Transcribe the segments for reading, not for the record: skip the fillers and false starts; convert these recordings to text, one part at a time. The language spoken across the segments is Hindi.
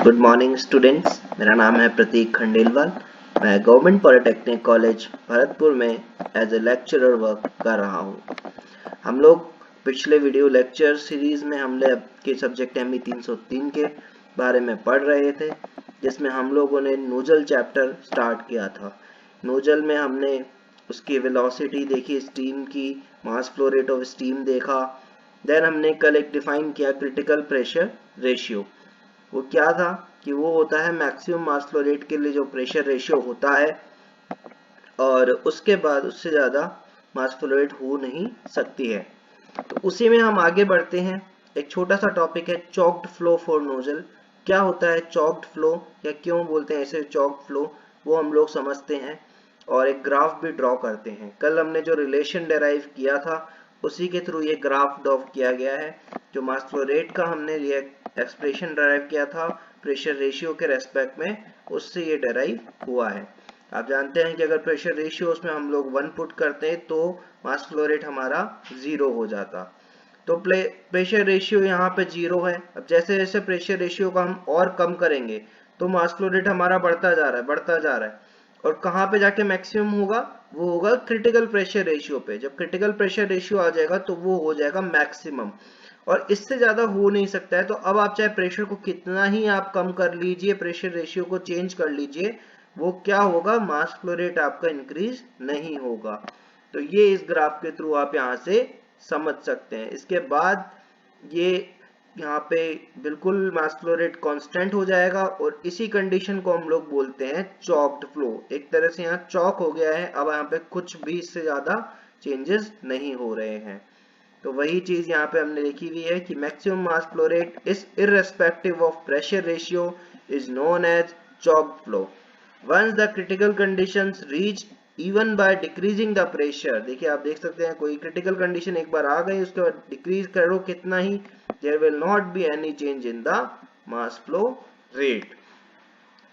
गुड मॉर्निंग स्टूडेंट्स, मेरा नाम है प्रतीक खंडेलवाल। मैं गवर्नमेंट पॉलिटेक्निक कॉलेज भरतपुर में एज ए लेक्चरर वर्क कर रहा हूँ। हम लोग पिछले वीडियो लेक्चर सीरीज में हमने आपके सब्जेक्ट ME 303 के बारे में पढ़ रहे थे, जिसमें हम लोगों ने नोजल चैप्टर स्टार्ट किया था। नोजल में हमने उसकी वेलोसिटी देखी, स्टीम की मास फ्लो रेट ऑफ स्टीम देखा। देन हमने कल एक डिफाइन किया क्रिटिकल प्रेशर रेशियो। वो क्या था कि वो होता है मैक्सिमम मास फ्लो रेट के लिए जो प्रेशर रेशियो होता है, और उसके बाद उससे ज़्यादा मास फ्लो रेट हो नहीं सकती है। तो उसी में हम आगे बढ़ते हैं। एक छोटा सा टॉपिक है चॉक्ड फ्लो फॉर नोजल। क्या होता है चॉक्ड फ्लो, या क्यों बोलते हैं इसे चॉक्ड फ्लो, वो हम लोग समझते हैं और एक ग्राफ भी ड्रॉ करते हैं। कल हमने जो रिलेशन डेराइव किया था उसी के थ्रू ये ग्राफ ड्रॉ किया गया है। जो मास फ्लो रेट का हमने ये एक्सप्रेशन डेराइव किया था प्रेशर रेशियो के रेस्पेक्ट में, उससे ये डेराइव हुआ है। आप जानते हैं कि अगर प्रेशर रेशियो उसमें हम लोग 1 पुट करते हैं तो मास फ्लो रेट हमारा 0 हो जाता। तो प्रेशर रेशियो यहाँ पे 0 है। अब जैसे जैसे प्रेशर रेशियो का हम और कम करेंगे तो मास फ्लो रेट हमारा बढ़ता जा रहा है। और कहाँ पे जाके मैक्सिमम होगा, वो होगा क्रिटिकल प्रेशर रेशियो पे। जब क्रिटिकल प्रेशर रेशियो आ जाएगा तो वो हो जाएगा मैक्सिमम, और इससे ज्यादा हो नहीं सकता है। तो अब आप चाहे प्रेशर को कितना ही आप कम कर लीजिए, प्रेशर रेशियो को चेंज कर लीजिए, वो क्या होगा, मास फ्लो रेट आपका इंक्रीज नहीं होगा। तो ये इस ग्राफ के थ्रू आप यहाँ से समझ सकते हैं। इसके बाद ये यहाँ पे बिल्कुल मास फ्लो रेट कांस्टेंट हो जाएगा, और इसी कंडीशन को हम लोग बोलते हैं चॉक्ड फ्लो। एक तरह से यहाँ चॉक हो गया है, अब यहाँ पे कुछ भी इससे ज्यादा चेंजेस नहीं हो रहे हैं। तो वही चीज यहाँ पे हमने लिखी हुई है कि maximum mass flow rate is irrespective of pressure ratio is known as choked flow. Once the critical conditions reach even by decreasing the pressure, देखिए आप देख सकते हैं कोई क्रिटिकल कंडीशन एक बार आ गई, उसके बाद डिक्रीज करो कितना ही, there will not be any change in the mass flow rate.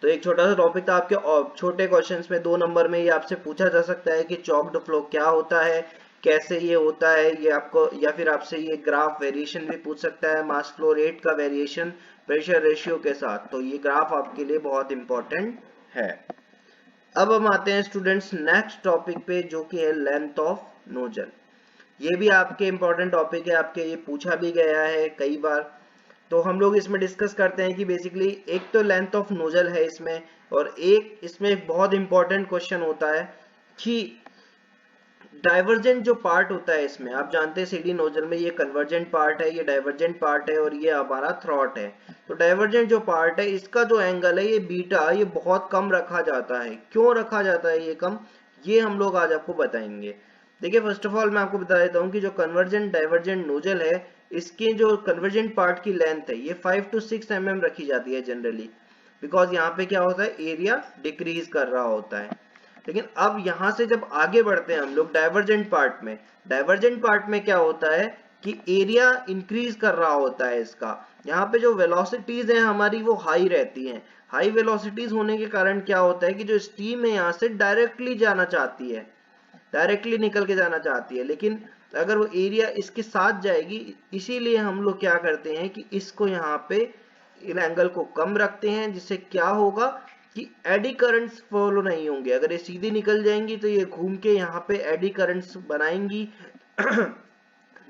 तो एक छोटा सा टॉपिक था आपके, और छोटे क्वेश्चंस में 2 नंबर में ये आपसे पूछा जा सकता है कि चॉक्ड फ्लो क्या होता है, कैसे ये होता है, ये आपको, या फिर आपसे ये ग्राफ वेरिएशन भी पूछ सकता है, मास फ्लो रेट का वेरिएशन प्रेशर रेशियो के साथ। तो ये ग्राफ आपके लिए बहुत इंपॉर्टेंट है। अब हम आते हैं स्टूडेंट्स नेक्स्ट टॉपिक पे, जो कि है लेंथ ऑफ नोजल। ये भी आपके इंपॉर्टेंट टॉपिक है, आपके ये पूछा भी गया है कई बार। तो हम लोग इसमें डिस्कस करते हैं कि बेसिकली एक तो लेंथ ऑफ नोजल है इसमें, और एक इसमें एक बहुत इंपॉर्टेंट क्वेश्चन होता है कि डाइवर्जेंट जो पार्ट होता है इसमें, आप जानते हैं सीडी नोजल में ये कन्वर्जेंट पार्ट है, ये डाइवर्जेंट पार्ट है, और ये हमारा थ्रॉट है। तो डाइवर्जेंट जो पार्ट है इसका जो एंगल है ये बीटा, ये बहुत कम रखा जाता है। क्यों रखा जाता है ये कम, ये हम लोग आज आपको बताएंगे। देखिए फर्स्ट ऑफ ऑल मैं आपको बता देता हूँ कि जो कन्वर्जेंट डाइवर्जेंट नोजल है, इसके जो कन्वर्जेंट पार्ट की लेंथ है ये 5 to 6 mm रखी जाती है जनरली, बिकॉज यहाँ पे क्या होता है, एरिया डिक्रीज कर रहा होता है। लेकिन अब यहां से जब आगे बढ़ते हैं हम लोग डाइवर्जेंट पार्ट में, डाइवर्जेंट पार्ट में क्या होता है कि एरिया इंक्रीज कर रहा होता है इसका। यहाँ पे जो वेलोसिटीज हैं हमारी वो हाई रहती हैं। हाई वेलोसिटीज होने के कारण क्या होता है कि जो स्टीम है यहाँ से डायरेक्टली जाना चाहती है, डायरेक्टली निकल के जाना चाहती है, लेकिन अगर वो एरिया इसके साथ जाएगी, इसीलिए हम लोग क्या करते हैं कि इसको यहाँ पे इन एंगल को कम रखते हैं, जिससे क्या होगा कि एडी करंट्स फॉलो नहीं होंगे। अगर ये सीधी निकल जाएंगी तो ये घूम के यहाँ पे एडी करंट्स बनाएंगी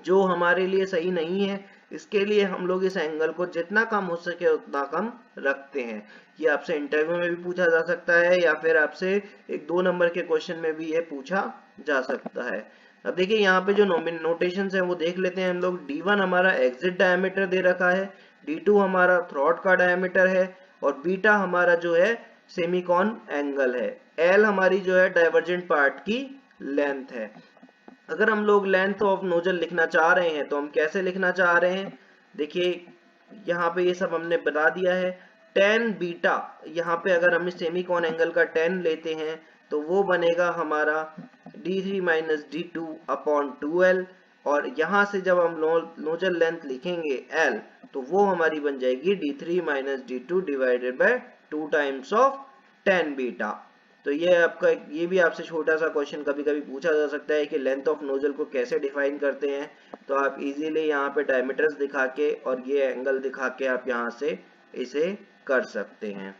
जो हमारे लिए सही नहीं है। इसके लिए हम लोग इस एंगल को जितना कम हो सके उतना कम रखते हैं। ये आपसे इंटरव्यू में भी पूछा जा सकता है, या फिर आपसे एक 2 नंबर के क्वेश्चन में भी ये पूछा जा सकता है। अब देखिए यहाँ पे जो नोटेशंस है वो देख लेते हैं हम लोग। D1 हमारा एग्जिट डायमीटर दे रखा है, D2 हमारा थ्रॉट का डायमीटर है, और बीटा हमारा जो है सेमीकॉन एंगल है, L हमारी जो है डाइवर्जेंट पार्ट की लेंथ है। अगर हम लोग लेंथ ऑफ नोजल लिखना चाह रहे हैं तो हम कैसे लिखना चाह रहे हैं, देखिए यहाँ पे ये सब हमने बता दिया है। tan बीटा, यहाँ पे अगर हम सेमीकॉन एंगल का tan लेते हैं तो वो बनेगा हमारा d3 minus d2 upon 2l, और यहाँ से जब हम नोजल लेंथ लिखेंगे l, तो वो हमारी बन जाएगी d3 minus d2 divided by 2 times of tan beta. तो ये आपका, ये भी आपसे छोटा सा क्वेश्चन कभी कभी पूछा जा सकता है कि लेंथ ऑफ नोजल को कैसे डिफाइन करते हैं। तो आप इजीली यहाँ पे डायमीटर्स दिखा के और ये एंगल दिखा के आप यहाँ से इसे कर सकते हैं।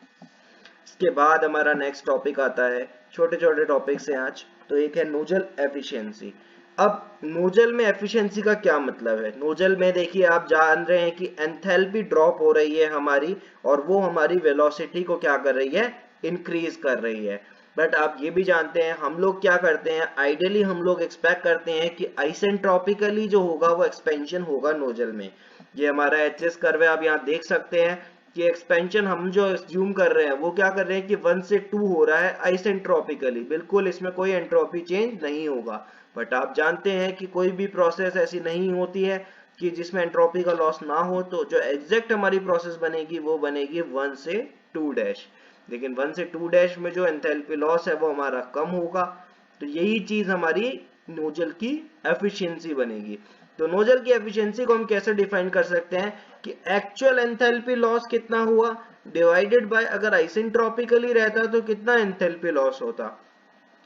इसके बाद हमारा नेक्स्ट टॉपिक आता है, छोटे छोटे टॉपिक से आज, तो एक है नोजल एफिशिएंसी। अब नोजल में एफिशिएंसी का क्या मतलब है? नोजल में देखिए आप जान रहे हैं कि एंथैल्पी ड्रॉप हो रही है हमारी, और वो हमारी वेलोसिटी को क्या कर रही है? इंक्रीज कर रही है। बट आप ये भी जानते हैं, हम लोग क्या करते हैं, आइडियली हम लोग एक्सपेक्ट करते हैं कि आइसेंट्रोपिकली जो होगा वो एक्सपेंशन होगा नोजल में। ये हमारा एचएस कर्व है, आप यहाँ देख सकते हैं कि एक्सपेंशन हम जो एज्यूम कर रहे हैं वो क्या कर रहे हैं कि 1 से 2 हो रहा है आइसेंट्रोपिकली, बिल्कुल इसमें कोई एंट्रोपी चेंज नहीं होगा। बट आप जानते हैं कि कोई भी प्रोसेस ऐसी नहीं होती है कि जिसमें एंट्रोपी का लॉस ना हो, तो जो एग्जैक्ट हमारी प्रोसेस बनेगी वो बनेगी 1 से 2 डैश। लेकिन 1 से 2 डैश में जो एंथैल्पी लॉस है वो हमारा कम होगा, तो यही चीज हमारी नोजल की एफिशिएंसी बनेगी। तो नोजल की एफिशिएंसी को हम कैसे डिफाइन कर सकते हैं कि एक्चुअल एंथैल्पी लॉस कितना हुआ डिवाइडेड बाय, अगर आइसेंट्रोपिकली रहता तो कितना एंथैल्पी लॉस होता,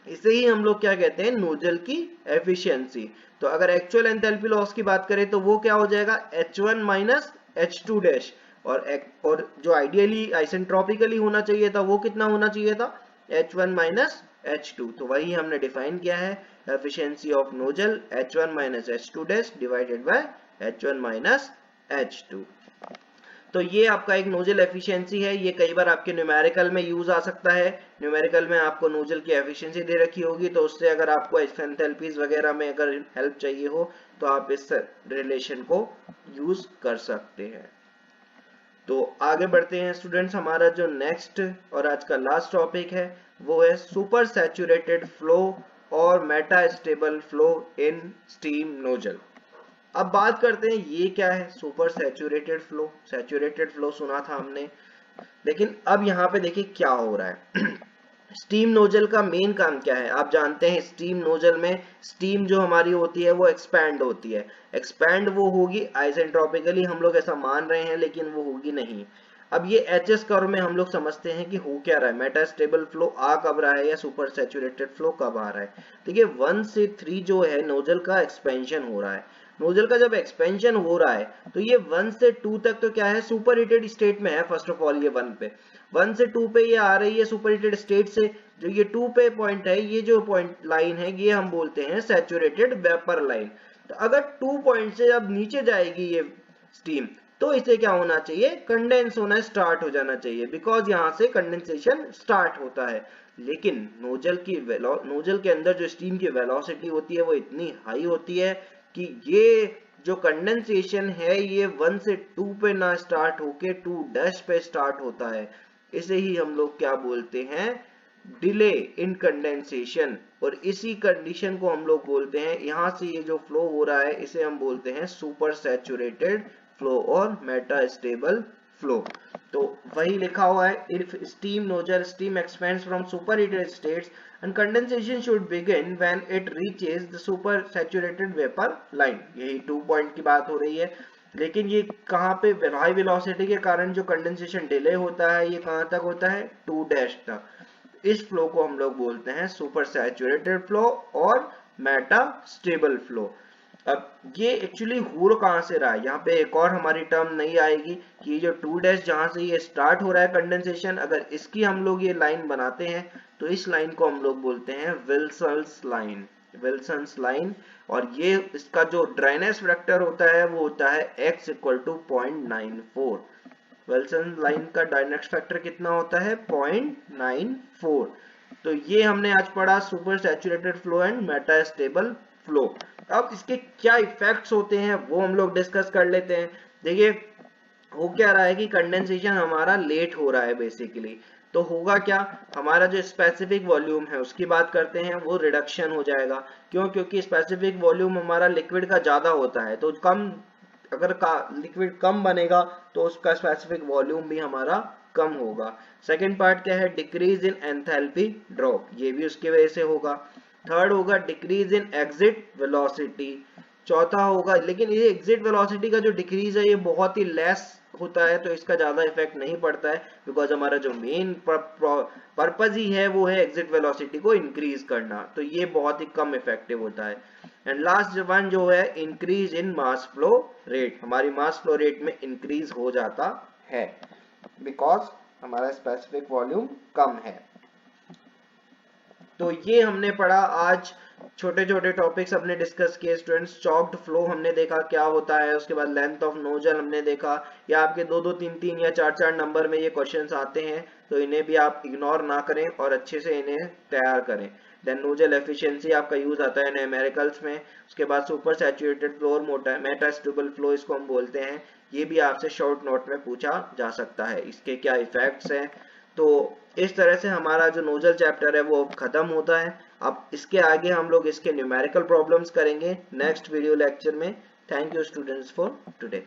इसे ही हम लोग क्या कहते हैं, नोजल की एफिशिएंसी। तो अगर एक्चुअल एंथैल्पी लॉस की बात करें तो वो क्या हो जाएगा, H1 माइनस H2 डैश, और जो आइडियली आइसेंट्रोपिकली होना चाहिए था वो कितना होना चाहिए था, H1 माइनस H2। तो वही हमने डिफाइन किया है, efficiency of nozzle H1 minus H2 dash divided by H1 minus H2। तो ये आपका एक नोजल एफिशिएंसी है, ये कई बार आपके न्यूमेरिकल में यूज आ सकता है। न्यूमेरिकल में आपको नोजल की एफिशिएंसी दे रखी होगी, तो उससे अगर आपको एंथैल्पीज वगैरह में अगर हेल्प चाहिए हो तो आप इस रिलेशन को यूज कर सकते हैं। तो आगे बढ़ते हैं स्टूडेंट्स, हमारा जो नेक्स्ट और आज का लास्ट टॉपिक है वो है सुपर सैचुरेटेड फ्लो और Meta stable flow in steam nozzle. अब बात करते हैं ये क्या है super saturated flow. Saturated flow सुना था हमने, लेकिन अब यहाँ पे देखिए क्या हो रहा है। स्टीम नोजल का मेन काम क्या है, आप जानते हैं स्टीम नोजल में स्टीम जो हमारी होती है वो एक्सपैंड होती है। एक्सपैंड वो होगी आइसेंट्रोपिकली, हम लोग ऐसा मान रहे हैं, लेकिन वो होगी नहीं। अब ये एचएस कर्व में हम लोग समझते हैं कि हो क्या रहा है, मेटास्टेबल फ्लो आ कब रहा है या सुपर सैचुरेटेड फ्लो कब आ रहा है। देखिए 1 से 3 जो है नोजल का एक्सपेंशन हो रहा है। नोजल का जब एक्सपेंशन हो रहा है तो ये 1 से 2 तक तो क्या है, सुपर हीटेड स्टेट में है। फर्स्ट ऑफ ऑल ये 1 से 2 पे ये आ रही है सुपर हीटेड स्टेट से। जो ये 2 पे पॉइंट है, ये जो पॉइंट लाइन है ये हम बोलते हैं सैचुरेटेड वेपर लाइन। तो अगर 2 पॉइंट से अब नीचे जाएगी ये स्टीम, तो इसे क्या होना चाहिए, कंडेंस होना स्टार्ट हो जाना चाहिए, बिकॉज यहां से कंडेंसेशन स्टार्ट होता है। लेकिन नोजल के अंदर जो स्टीम की वेलोसिटी होती है वो इतनी हाई होती है कि ये जो कंडेंसेशन है ये 1 से 2 पे ना स्टार्ट होके 2 डैश पे स्टार्ट होता है। इसे ही हम लोग क्या बोलते हैं, डिले इन कंडेंसेशन। और इसी कंडीशन को हम लोग बोलते हैं, यहां से ये जो फ्लो हो रहा है इसे हम बोलते हैं सुपर सैचुरेटेड फ्लो और मेटा स्टेबल फ्लो। तो वही लिखा हुआ है, if steam nozzle steam expends from superheated states and condensation should begin when it reaches the super saturated vapor line। यही 2 पॉइंट की बात हो रही है, लेकिन ये कहाँ पे, हाई वेलोसिटी के कारण जो कंडेंसेशन डिले होता है ये कहाँ तक होता है, 2 डैश तक। इस फ्लो को हम लोग बोलते हैं सुपर सैचुरेटेड फ्लो और मेटा स्टेबल फ्लो। अब ये एक्चुअली हो कहां से रहा है, यहाँ पे एक और हमारी टर्म नहीं आएगी कि ये जो 2 डैश जहां से ये स्टार्ट हो रहा है कंडेंसेशन, अगर इसकी हम लोग ये लाइन बनाते हैं तो इस लाइन को हम लोग बोलते हैं विल्सन्स लाइन। विल्सन्स लाइन, और ये इसका जो ड्राइनेस वेक्टर होता है वो होता है x equal to 0.94। Wilson line का ड्राइनेस फैक्टर कितना होता है, 0.94। तो ये हमने आज पढ़ा supersaturated flow and metastable flow. अब इसके क्या इफेक्ट्स होते हैं वो हम लोग डिस्कस कर लेते हैं। देखिए हो क्या रहा है कि कंडेंसेशन हमारा लेट हो रहा है बेसिकली, तो होगा क्या, हमारा जो स्पेसिफिक वॉल्यूम है उसकी बात करते हैं वो रिडक्शन हो जाएगा। क्यों, क्योंकि स्पेसिफिक वॉल्यूम हमारा लिक्विड का ज्यादा होता है, तो कम, अगर लिक्विड कम बनेगा तो उसका स्पेसिफिक वॉल्यूम भी हमारा कम होगा। सेकेंड पार्ट क्या है, डिक्रीज इन एंथैल्पी ड्रॉप, ये भी उसकी वजह से होगा। थर्ड होगा डिक्रीज इन एग्जिट वेलोसिटी। चौथा होगा, लेकिन ये एग्जिट वेलोसिटी का जो डिक्रीज है ये बहुत ही लेस होता है, तो इसका ज्यादा इफेक्ट नहीं पड़ता है, बिकॉज हमारा जो मेन पर्पज ही है वो है एग्जिट वेलोसिटी को इंक्रीज करना, तो ये बहुत ही कम इफेक्टिव होता है। एंड लास्ट वन जो है increase in mass flow rate, हमारी मास फ्लो रेट में इंक्रीज हो जाता है। बिकॉज हमारा स्पेसिफिक वॉल्यूम कम है। तो ये हमने पढ़ा आज, छोटे छोटे टॉपिक्स हमने डिस्कस किए स्टूडेंट्स। चॉक्ड फ्लो हमने देखा क्या होता है, उसके बाद लेंथ ऑफ नोजल हमने देखा। या आपके 2-2, 3-3 या 4-4 नंबर में ये क्वेश्चंस आते हैं, तो इन्हें भी आप इग्नोर ना करें और अच्छे से इन्हें तैयार करें। देन नोजल एफिशिएंसी आपका यूज आता है न्यूमेरिकल्स में। उसके बाद सुपर सैचुरेटेड फ्लो और मेटास्टेबल फ्लो इसको हम बोलते हैं, ये भी आपसे शॉर्ट नोट में पूछा जा सकता है, इसके क्या इफेक्ट्स हैं। तो इस तरह से हमारा जो नोजल चैप्टर है वो खत्म होता है। अब इसके आगे हम लोग इसके न्यूमेरिकल प्रॉब्लम्स करेंगे नेक्स्ट वीडियो लेक्चर में। Thank you students for today.